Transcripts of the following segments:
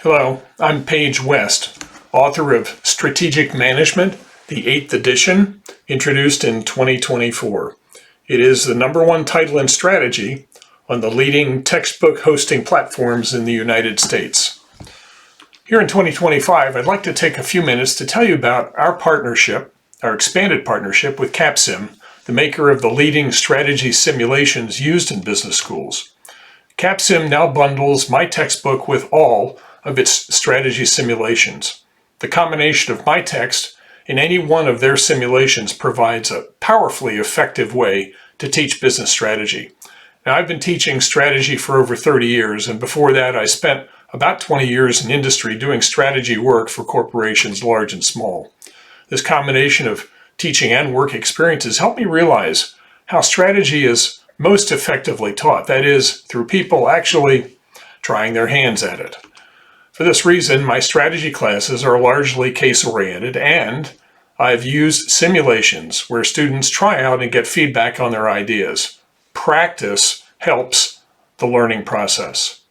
Hello, I'm Paige West, author of Strategic Management, the 8th edition, introduced in 2024. It is the number one title in strategy on the leading textbook hosting platforms in the United States. Here in 2025, I'd like to take a few minutes to tell you about our partnership, our expanded partnership with Capsim, the maker of the leading strategy simulations used in business schools. Capsim now bundles my textbook with all of its strategy simulations. The combination of my text and any one of their simulations provides a powerfully effective way to teach business strategy. Now, I've been teaching strategy for over 30 years, and before that, I spent about 20 years in industry doing strategy work for corporations large and small. This combination of teaching and work experiences helped me realize how strategy is most effectively taught, that is, through people actually trying their hands at it. For this reason, my strategy classes are largely case-oriented, and I've used simulations where students try out and get feedback on their ideas. Practice helps the learning process.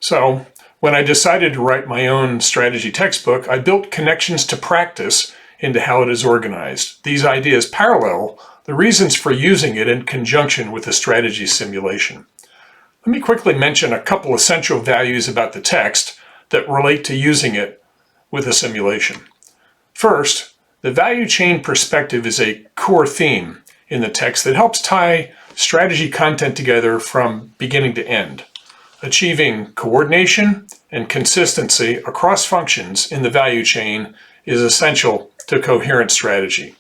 So, when I decided to write my own strategy textbook, I built connections to practice into how it is organized. These ideas parallel the reasons for using it in conjunction with the strategy simulation. Let me quickly mention a couple essential values about the text that relate to using it with a simulation. First, the value chain perspective is a core theme in the text that helps tie strategy content together from beginning to end. Achieving coordination and consistency across functions in the value chain is essential to coherent strategy.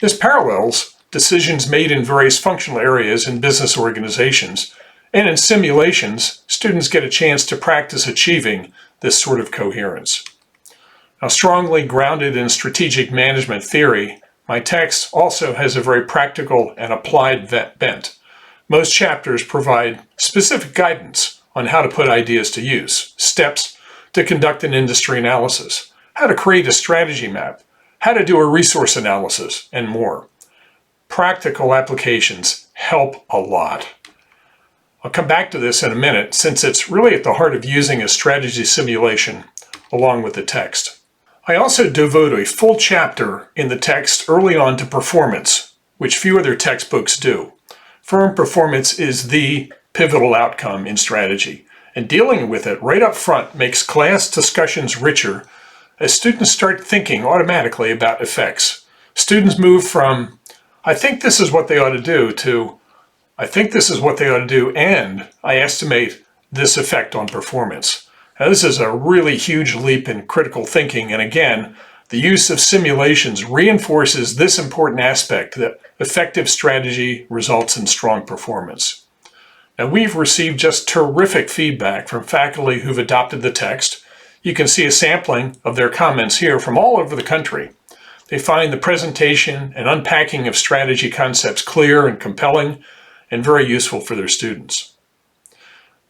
This parallels decisions made in various functional areas in business organizations, and in simulations, students get a chance to practice achieving this sort of coherence. Now, strongly grounded in strategic management theory, my text also has a very practical and applied bent. Most chapters provide specific guidance on how to put ideas to use, steps to conduct an industry analysis, how to create a strategy map, how to do a resource analysis, and more. Practical applications help a lot. I'll come back to this in a minute, since it's really at the heart of using a strategy simulation along with the text. I also devote a full chapter in the text early on to performance, which few other textbooks do. Firm performance is the pivotal outcome in strategy, and dealing with it right up front makes class discussions richer as students start thinking automatically about effects. Students move from, I think this is what they ought to do, to, I think this is what they ought to do, and I estimate this effect on performance. Now, this is a really huge leap in critical thinking, and again, the use of simulations reinforces this important aspect that effective strategy results in strong performance. Now, we've received just terrific feedback from faculty who've adopted the text. You can see a sampling of their comments here from all over the country. They find the presentation and unpacking of strategy concepts clear and compelling, and very useful for their students.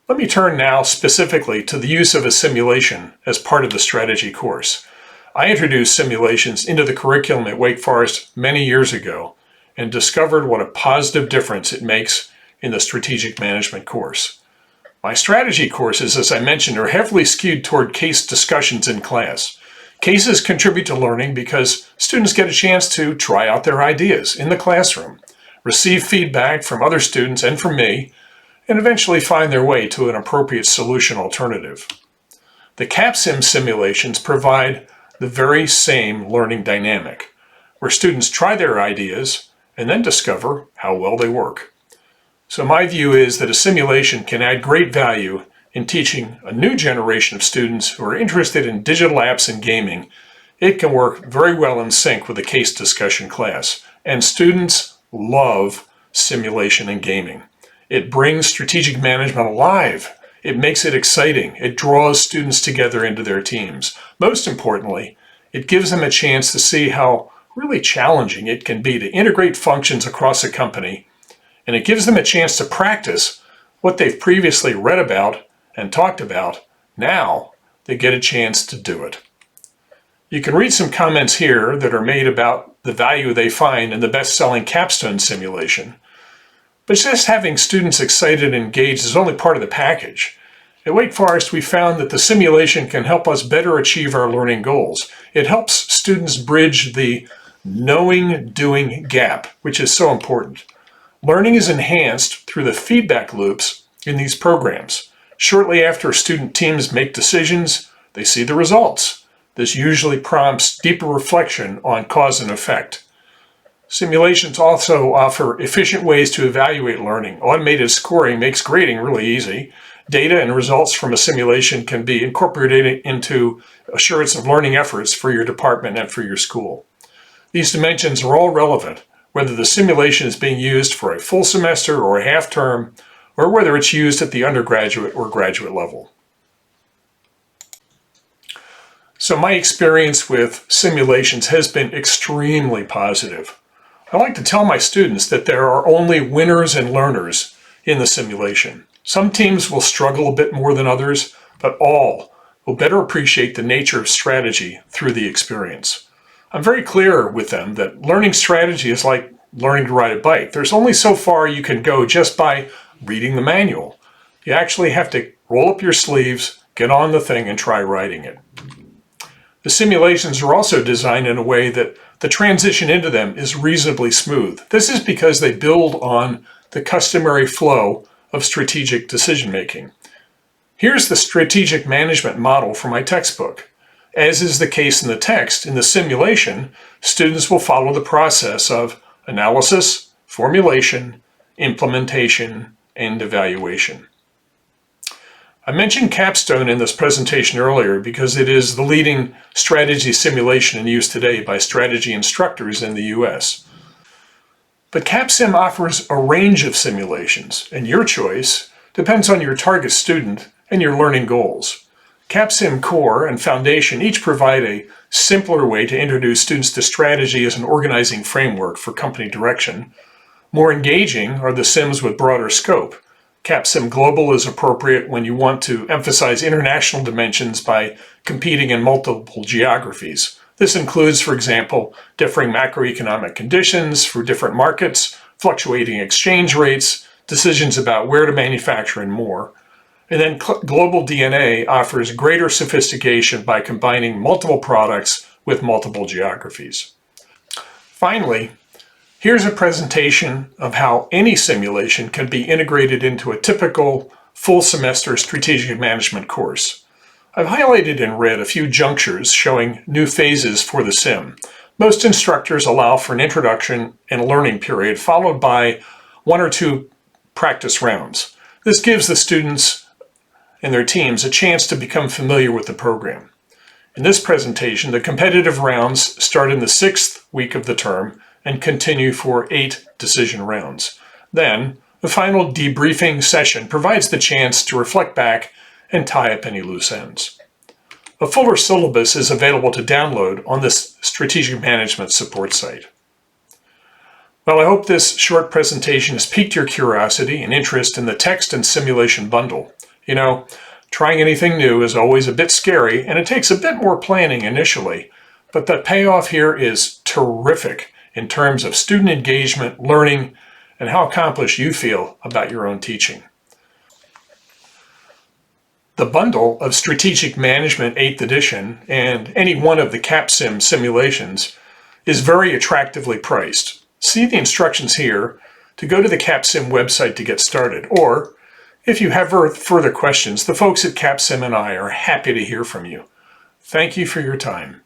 Let me turn now specifically to the use of a simulation as part of the strategy course. I introduced simulations into the curriculum at Wake Forest many years ago and discovered what a positive difference it makes in the strategic management course. My strategy courses, as I mentioned, are heavily skewed toward case discussions in class. Cases contribute to learning because students get a chance to try out their ideas in the classroom, receive feedback from other students and from me, and eventually find their way to an appropriate solution alternative. The Capsim simulations provide the very same learning dynamic, where students try their ideas and then discover how well they work. So my view is that a simulation can add great value in teaching a new generation of students who are interested in digital apps and gaming. It can work very well in sync with a case discussion class, and students love simulation and gaming. It brings strategic management alive. It makes it exciting. It draws students together into their teams. Most importantly, it gives them a chance to see how really challenging it can be to integrate functions across a company, and it gives them a chance to practice what they've previously read about and talked about. Now they get a chance to do it. You can read some comments here that are made about the value they find in the best-selling capstone simulation. But just having students excited and engaged is only part of the package. At Wake Forest, we found that the simulation can help us better achieve our learning goals. It helps students bridge the knowing-doing gap, which is so important. Learning is enhanced through the feedback loops in these programs. Shortly after student teams make decisions, they see the results. This usually prompts deeper reflection on cause and effect. Simulations also offer efficient ways to evaluate learning. Automated scoring makes grading really easy. Data and results from a simulation can be incorporated into assurance of learning efforts for your department and for your school. These dimensions are all relevant, whether the simulation is being used for a full semester or a half term, or whether it's used at the undergraduate or graduate level. So my experience with simulations has been extremely positive. I like to tell my students that there are only winners and learners in the simulation. Some teams will struggle a bit more than others, but all will better appreciate the nature of strategy through the experience. I'm very clear with them that learning strategy is like learning to ride a bike. There's only so far you can go just by reading the manual. You actually have to roll up your sleeves, get on the thing, and try riding it. The simulations are also designed in a way that the transition into them is reasonably smooth. This is because they build on the customary flow of strategic decision making. Here's the strategic management model for my textbook. As is the case in the text, in the simulation, students will follow the process of analysis, formulation, implementation, and evaluation. I mentioned Capstone in this presentation earlier because it is the leading strategy simulation in use today by strategy instructors in the US. But Capsim offers a range of simulations, and your choice depends on your target student and your learning goals. Capsim Core and Foundation each provide a simpler way to introduce students to strategy as an organizing framework for company direction. More engaging are the sims with broader scope. Capsim Global is appropriate when you want to emphasize international dimensions by competing in multiple geographies. This includes, for example, differing macroeconomic conditions for different markets, fluctuating exchange rates, decisions about where to manufacture, and more. And then Global DNA offers greater sophistication by combining multiple products with multiple geographies. Finally, here's a presentation of how any simulation can be integrated into a typical full semester strategic management course. I've highlighted in red a few junctures showing new phases for the sim. Most instructors allow for an introduction and learning period followed by 1 or 2 practice rounds. This gives the students and their teams a chance to become familiar with the program. In this presentation, the competitive rounds start in the 6th week of the term and continue for 8 decision rounds. Then, the final debriefing session provides the chance to reflect back and tie up any loose ends. A fuller syllabus is available to download on this strategic management support site. Well, I hope this short presentation has piqued your curiosity and interest in the text and simulation bundle. You know, trying anything new is always a bit scary and it takes a bit more planning initially, but the payoff here is terrific in terms of student engagement, learning, and how accomplished you feel about your own teaching. The bundle of Strategic Management 8th edition and any one of the Capsim simulations is very attractively priced. See the instructions here to go to the Capsim website to get started, or if you have further questions, the folks at Capsim and I are happy to hear from you. Thank you for your time.